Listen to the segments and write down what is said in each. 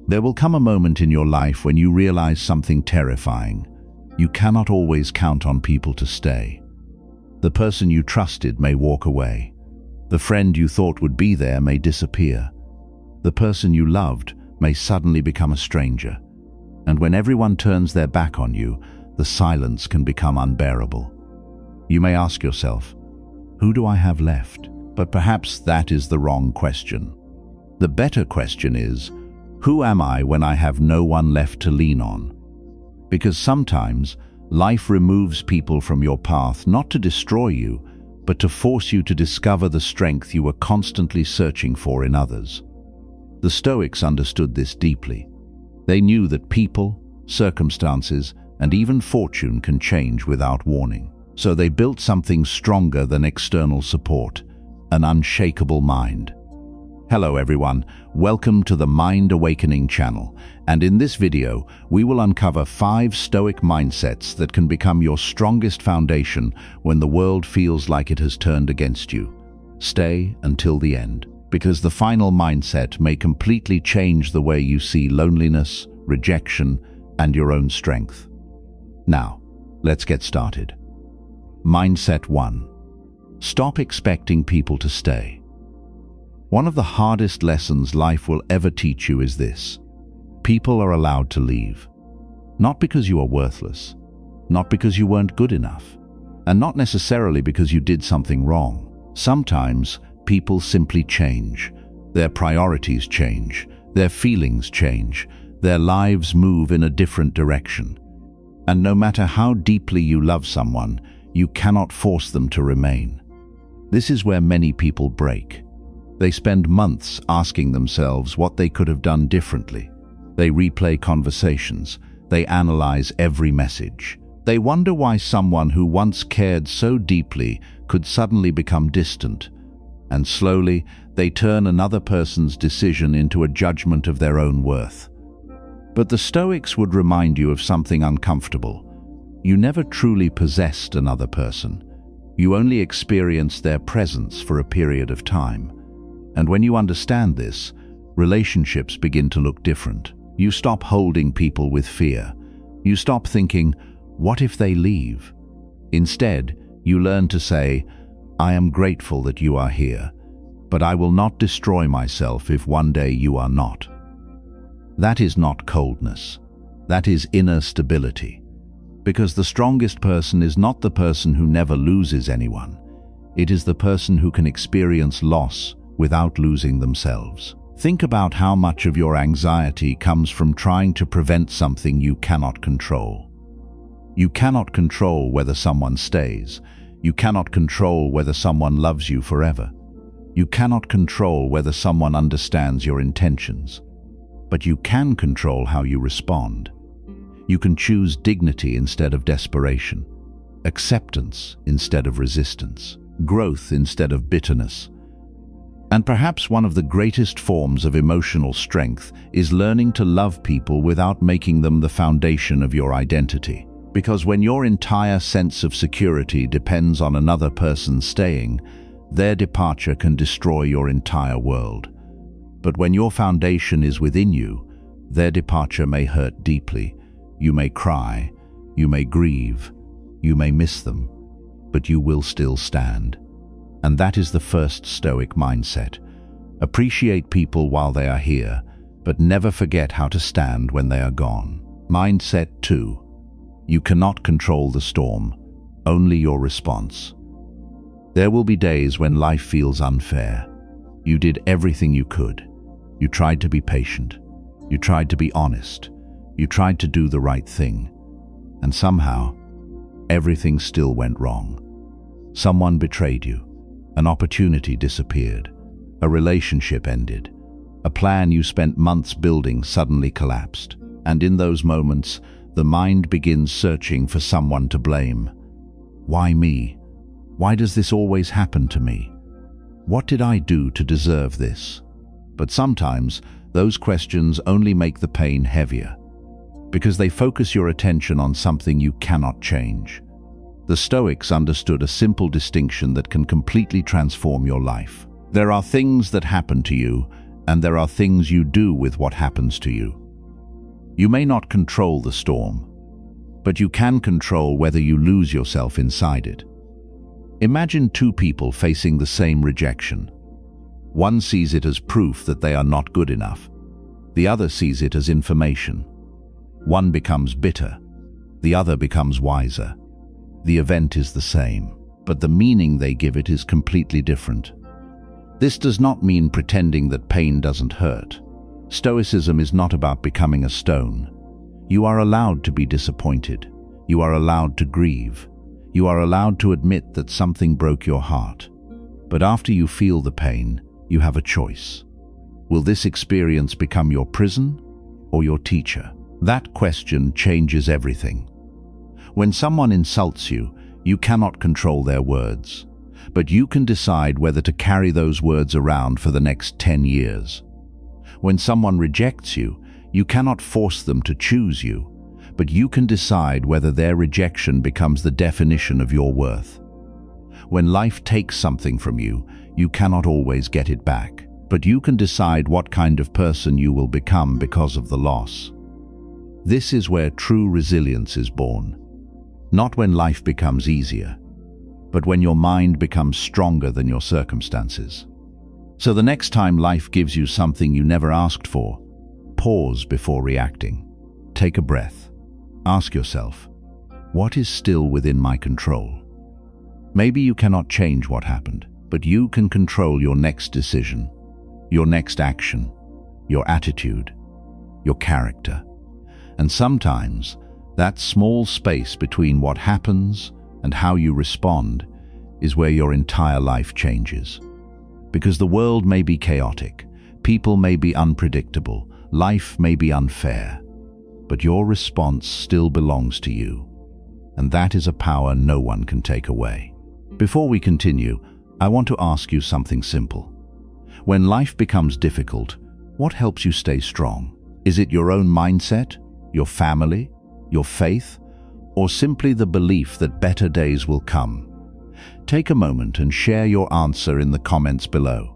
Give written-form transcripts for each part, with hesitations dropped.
There will come a moment in your life when you realize something terrifying. You cannot always count on people to stay. The person you trusted may walk away. The friend you thought would be there may disappear. The person you loved may suddenly become a stranger. And when everyone turns their back on you, the silence can become unbearable. You may ask yourself, who do I have left? But perhaps that is the wrong question. The better question is, who am I when I have no one left to lean on? Because sometimes life removes people from your path not to destroy you, but to force you to discover the strength you were constantly searching for in others. The Stoics understood this deeply. They knew that people, circumstances, and even fortune can change without warning. So they built something stronger than external support, an unshakable mind. Hello everyone, welcome to the Mind Awakening channel, and in this video we will uncover 5 Stoic mindsets that can become your strongest foundation when the world feels like it has turned against you. Stay until the end, because the final mindset may completely change the way you see loneliness, rejection, and your own strength. Now, let's get started. Mindset 1. Stop expecting people to stay. One of the hardest lessons life will ever teach you is this. People are allowed to leave. Not because you are worthless, not because you weren't good enough, and not necessarily because you did something wrong. Sometimes people simply change. Their priorities change, their feelings change, their lives move in a different direction. And no matter how deeply you love someone, you cannot force them to remain. This is where many people break. They spend months asking themselves what they could have done differently. They replay conversations. They analyze every message. They wonder why someone who once cared so deeply could suddenly become distant. And slowly, they turn another person's decision into a judgment of their own worth. But the Stoics would remind you of something uncomfortable. You never truly possessed another person. You only experienced their presence for a period of time. And when you understand this, relationships begin to look different. You stop holding people with fear. You stop thinking, what if they leave? Instead, you learn to say, I am grateful that you are here, but I will not destroy myself if one day you are not. That is not coldness. That is inner stability. Because the strongest person is not the person who never loses anyone. It is the person who can experience loss without losing themselves. Think about how much of your anxiety comes from trying to prevent something you cannot control. You cannot control whether someone stays. You cannot control whether someone loves you forever. You cannot control whether someone understands your intentions. But you can control how you respond. You can choose dignity instead of desperation, acceptance instead of resistance, growth instead of bitterness. And perhaps one of the greatest forms of emotional strength is learning to love people without making them the foundation of your identity. Because when your entire sense of security depends on another person staying, their departure can destroy your entire world. But when your foundation is within you, their departure may hurt deeply. You may cry, you may grieve, you may miss them, but you will still stand. And that is the first Stoic mindset. Appreciate people while they are here, but never forget how to stand when they are gone. Mindset 2. You cannot control the storm, only your response. There will be days when life feels unfair. You did everything you could. You tried to be patient. You tried to be honest. You tried to do the right thing. And somehow, everything still went wrong. Someone betrayed you. An opportunity disappeared. A relationship ended. A plan you spent months building suddenly collapsed. And in those moments, the mind begins searching for someone to blame. Why me? Why does this always happen to me? What did I do to deserve this? But sometimes, those questions only make the pain heavier, because they focus your attention on something you cannot change. The Stoics understood a simple distinction that can completely transform your life. There are things that happen to you, and there are things you do with what happens to you. You may not control the storm, but you can control whether you lose yourself inside it. Imagine two people facing the same rejection. One sees it as proof that they are not good enough. The other sees it as information. One becomes bitter. The other becomes wiser. The event is the same, but the meaning they give it is completely different. This does not mean pretending that pain doesn't hurt. Stoicism is not about becoming a stone. You are allowed to be disappointed. You are allowed to grieve. You are allowed to admit that something broke your heart. But after you feel the pain, you have a choice. Will this experience become your prison or your teacher? That question changes everything. When someone insults you, you cannot control their words, but you can decide whether to carry those words around for the next 10 years. When someone rejects you, you cannot force them to choose you, but you can decide whether their rejection becomes the definition of your worth. When life takes something from you, you cannot always get it back, but you can decide what kind of person you will become because of the loss. This is where true resilience is born. Not when life becomes easier, but when your mind becomes stronger than your circumstances. So the next time life gives you something you never asked for, pause before reacting. Take a breath. Ask yourself, what is still within my control? Maybe you cannot change what happened, but you can control your next decision, your next action, your attitude, your character. And sometimes, that small space between what happens and how you respond is where your entire life changes. Because the world may be chaotic, people may be unpredictable, life may be unfair, but your response still belongs to you. And that is a power no one can take away. Before we continue, I want to ask you something simple. When life becomes difficult, what helps you stay strong? Is it your own mindset, your family, your faith, or simply the belief that better days will come? Take a moment and share your answer in the comments below.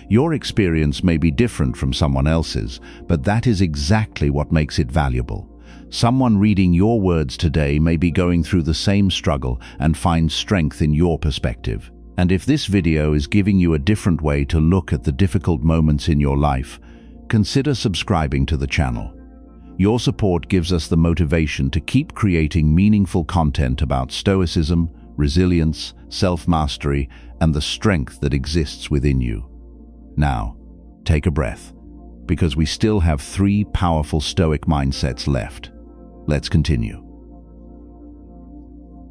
Your experience may be different from someone else's, but that is exactly what makes it valuable. Someone reading your words today may be going through the same struggle and find strength in your perspective. And if this video is giving you a different way to look at the difficult moments in your life, consider subscribing to the channel. Your support gives us the motivation to keep creating meaningful content about stoicism, resilience, self-mastery, and the strength that exists within you. Now, take a breath, because we still have 3 powerful Stoic mindsets left. Let's continue.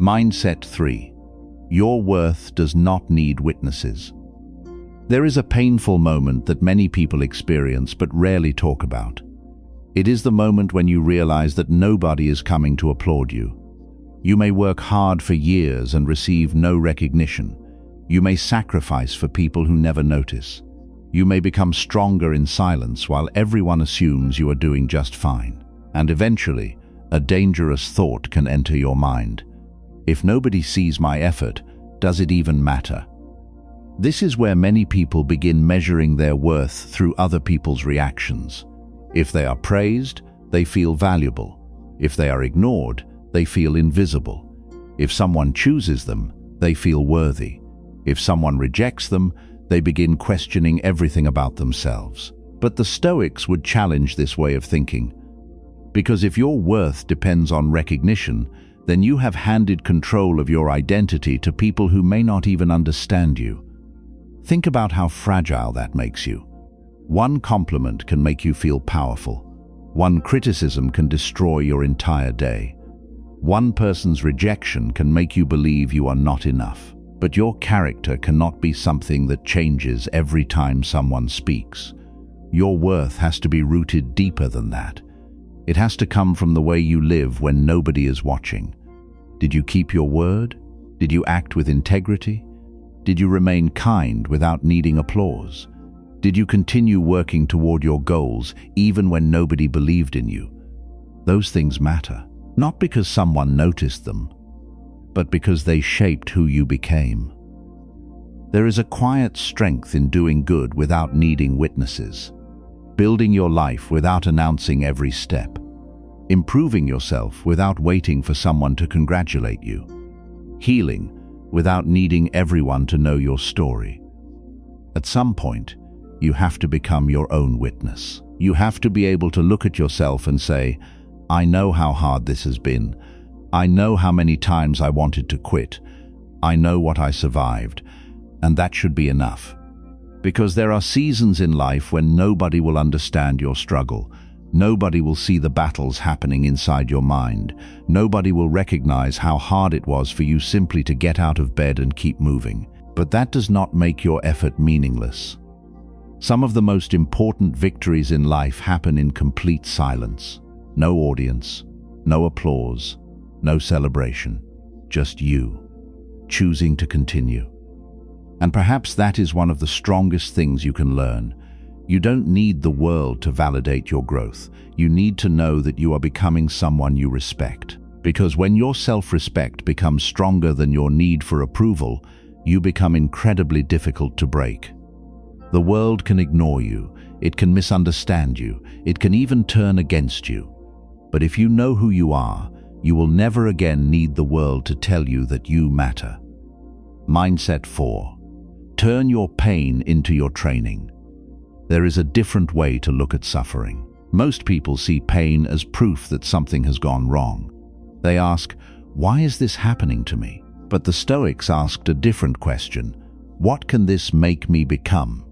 Mindset 3. Your worth does not need witnesses. There is a painful moment that many people experience but rarely talk about. It is the moment when you realize that nobody is coming to applaud you. You may work hard for years and receive no recognition. You may sacrifice for people who never notice. You may become stronger in silence while everyone assumes you are doing just fine. And eventually, a dangerous thought can enter your mind. If nobody sees my effort, does it even matter? This is where many people begin measuring their worth through other people's reactions. If they are praised, they feel valuable. If they are ignored, they feel invisible. If someone chooses them, they feel worthy. If someone rejects them, they begin questioning everything about themselves. But the Stoics would challenge this way of thinking. Because if your worth depends on recognition, then you have handed control of your identity to people who may not even understand you. Think about how fragile that makes you. One compliment can make you feel powerful. One criticism can destroy your entire day. One person's rejection can make you believe you are not enough. But your character cannot be something that changes every time someone speaks. Your worth has to be rooted deeper than that. It has to come from the way you live when nobody is watching. Did you keep your word? Did you act with integrity? Did you remain kind without needing applause? Did you continue working toward your goals even when nobody believed in you? Those things matter, not because someone noticed them, but because they shaped who you became. There is a quiet strength in doing good without needing witnesses. building your life without announcing every step, improving yourself without waiting for someone to congratulate you, healing without needing everyone to know your story. At some point, you have to become your own witness. You have to be able to look at yourself and say, I know how hard this has been. I know how many times I wanted to quit. I know what I survived, and that should be enough. Because there are seasons in life when nobody will understand your struggle. Nobody will see the battles happening inside your mind. Nobody will recognize how hard it was for you simply to get out of bed and keep moving. But that does not make your effort meaningless. Some of the most important victories in life happen in complete silence. No audience, no applause, no celebration, just you, choosing to continue. And perhaps that is one of the strongest things you can learn. You don't need the world to validate your growth. You need to know that you are becoming someone you respect. Because when your self-respect becomes stronger than your need for approval, you become incredibly difficult to break. The world can ignore you, it can misunderstand you, it can even turn against you. But if you know who you are, you will never again need the world to tell you that you matter. Mindset 4. Turn your pain into your training. There is a different way to look at suffering. Most people see pain as proof that something has gone wrong. They ask, why is this happening to me? But the Stoics asked a different question. What can this make me become?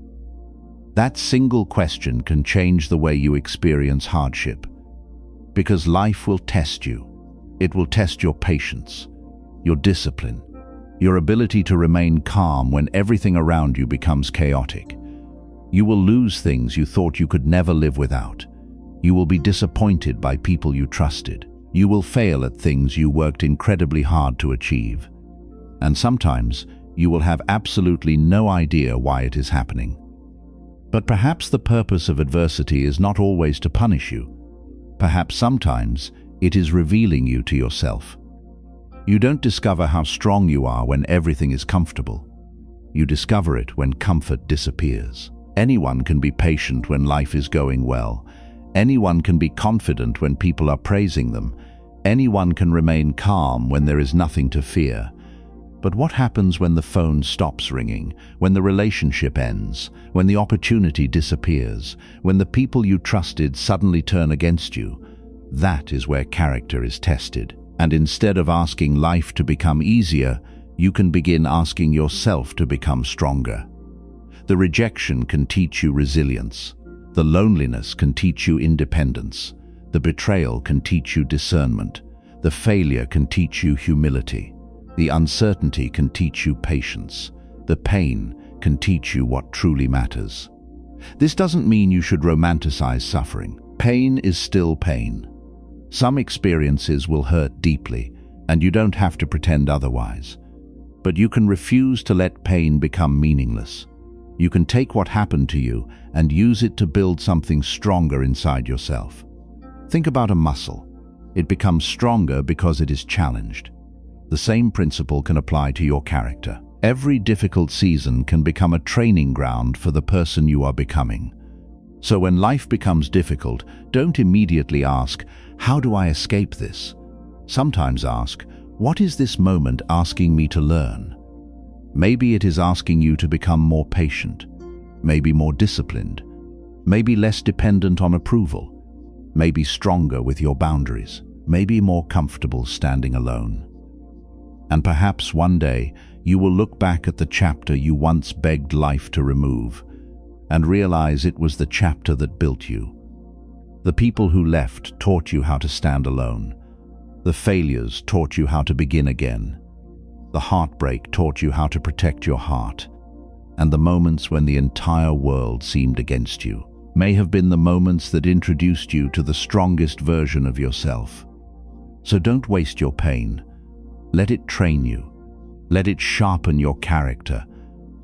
That single question can change the way you experience hardship. Because life will test you. It will test your patience, your discipline, your ability to remain calm when everything around you becomes chaotic. You will lose things you thought you could never live without. You will be disappointed by people you trusted. You will fail at things you worked incredibly hard to achieve. And sometimes you will have absolutely no idea why it is happening. But perhaps the purpose of adversity is not always to punish you. Perhaps sometimes it is revealing you to yourself. You don't discover how strong you are when everything is comfortable. You discover it when comfort disappears. Anyone can be patient when life is going well. Anyone can be confident when people are praising them. Anyone can remain calm when there is nothing to fear. But what happens when the phone stops ringing, when the relationship ends, when the opportunity disappears, when the people you trusted suddenly turn against you? That is where character is tested. And instead of asking life to become easier, you can begin asking yourself to become stronger. The rejection can teach you resilience. The loneliness can teach you independence. The betrayal can teach you discernment. The failure can teach you humility. The uncertainty can teach you patience. The pain can teach you what truly matters. This doesn't mean you should romanticize suffering. Pain is still pain. Some experiences will hurt deeply, and you don't have to pretend otherwise. But you can refuse to let pain become meaningless. You can take what happened to you and use it to build something stronger inside yourself. Think about a muscle. It becomes stronger because it is challenged. The same principle can apply to your character. Every difficult season can become a training ground for the person you are becoming. So when life becomes difficult, don't immediately ask, how do I escape this? Sometimes ask, what is this moment asking me to learn? Maybe it is asking you to become more patient, maybe more disciplined, maybe less dependent on approval, maybe stronger with your boundaries, maybe more comfortable standing alone. And perhaps one day you will look back at the chapter you once begged life to remove and realize it was the chapter that built you. The people who left taught you how to stand alone. The failures taught you how to begin again. The heartbreak taught you how to protect your heart. And the moments when the entire world seemed against you may have been the moments that introduced you to the strongest version of yourself. So don't waste your pain. Let it train you. Let it sharpen your character.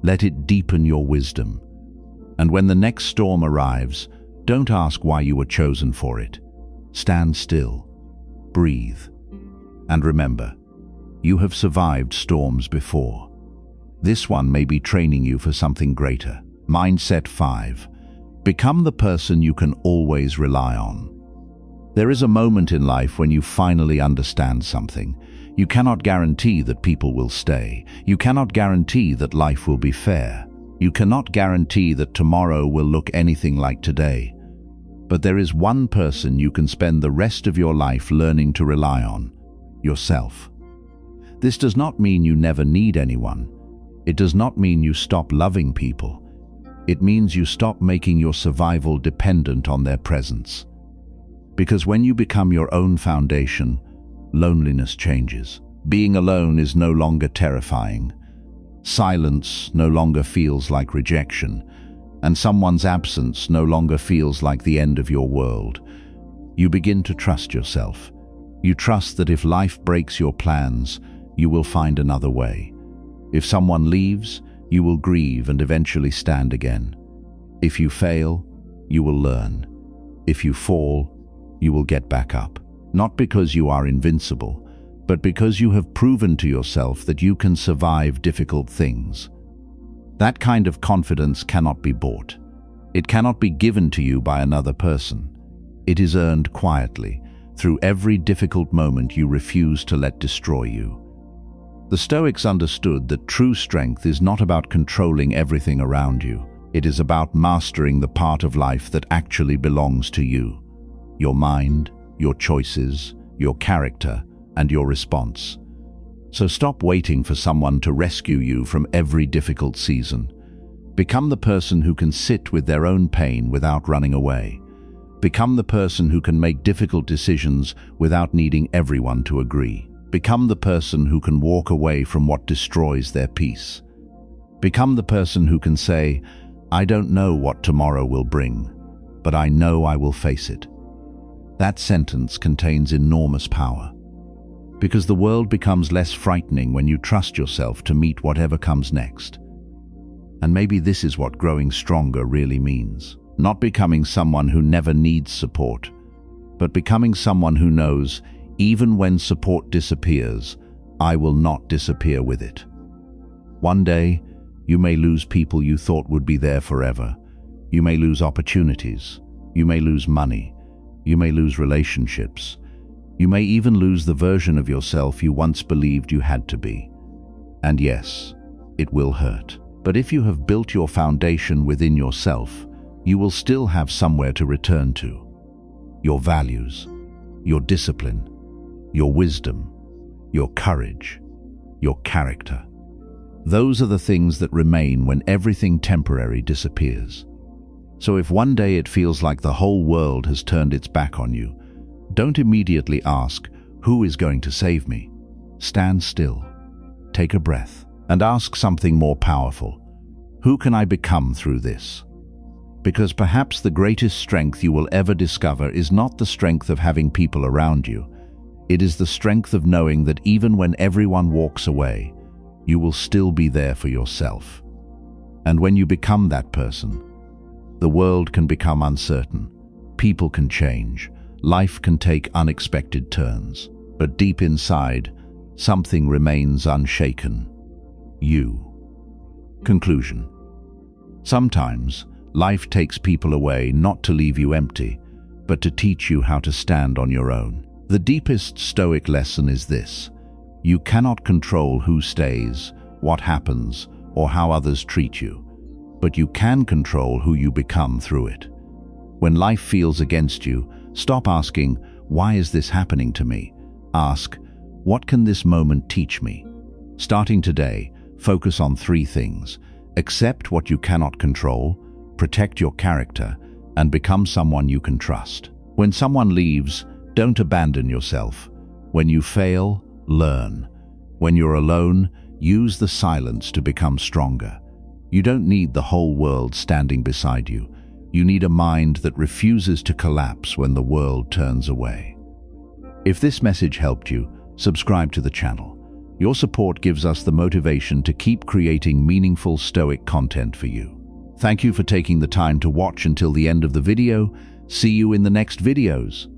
Let it deepen your wisdom. And when the next storm arrives, don't ask why you were chosen for it. Stand still. Breathe. And remember, you have survived storms before. This one may be training you for something greater. Mindset 5. Become the person you can always rely on. There is a moment in life when you finally understand something. You cannot guarantee that people will stay. You cannot guarantee that life will be fair. You cannot guarantee that tomorrow will look anything like today. But there is one person you can spend the rest of your life learning to rely on: yourself. This does not mean you never need anyone. It does not mean you stop loving people. It means you stop making your survival dependent on their presence. Because when you become your own foundation, loneliness changes. Being alone is no longer terrifying. Silence no longer feels like rejection, and someone's absence no longer feels like the end of your world. You begin to trust yourself. You trust that if life breaks your plans, you will find another way. If someone leaves, you will grieve and eventually stand again. If you fail, you will learn. If you fall, you will get back up. Not because you are invincible, but because you have proven to yourself that you can survive difficult things. That kind of confidence cannot be bought. It cannot be given to you by another person. It is earned quietly, through every difficult moment you refuse to let destroy you. The Stoics understood that true strength is not about controlling everything around you. It is about mastering the part of life that actually belongs to you: your mind, your choices, your character, and your response. So stop waiting for someone to rescue you from every difficult season. Become the person who can sit with their own pain without running away. Become the person who can make difficult decisions without needing everyone to agree. Become the person who can walk away from what destroys their peace. Become the person who can say, "I don't know what tomorrow will bring, but I know I will face it." That sentence contains enormous power, because the world becomes less frightening when you trust yourself to meet whatever comes next. And maybe this is what growing stronger really means. Not becoming someone who never needs support, but becoming someone who knows, even when support disappears, I will not disappear with it. One day, you may lose people you thought would be there forever. You may lose opportunities. You may lose money. You may lose relationships. You may even lose the version of yourself you once believed you had to be. And yes, it will hurt. But if you have built your foundation within yourself, you will still have somewhere to return to. Your values, your discipline, your wisdom, your courage, your character. Those are the things that remain when everything temporary disappears. So if one day it feels like the whole world has turned its back on you, don't immediately ask, "Who is going to save me?" Stand still, take a breath, and ask something more powerful. Who can I become through this? Because perhaps the greatest strength you will ever discover is not the strength of having people around you. It is the strength of knowing that even when everyone walks away, you will still be there for yourself. And when you become that person, the world can become uncertain, people can change, life can take unexpected turns, but deep inside, something remains unshaken: you. Conclusion. Sometimes, life takes people away not to leave you empty, but to teach you how to stand on your own. The deepest Stoic lesson is this: you cannot control who stays, what happens, or how others treat you, but you can control who you become through it. When life feels against you, stop asking, "Why is this happening to me?" Ask, "What can this moment teach me?" Starting today, focus on 3 things: accept what you cannot control, protect your character, and become someone you can trust. When someone leaves, don't abandon yourself. When you fail, learn. When you're alone, use the silence to become stronger. You don't need the whole world standing beside you. You need a mind that refuses to collapse when the world turns away. If this message helped you, subscribe to the channel. Your support gives us the motivation to keep creating meaningful Stoic content for you. Thank you for taking the time to watch until the end of the video. See you in the next videos.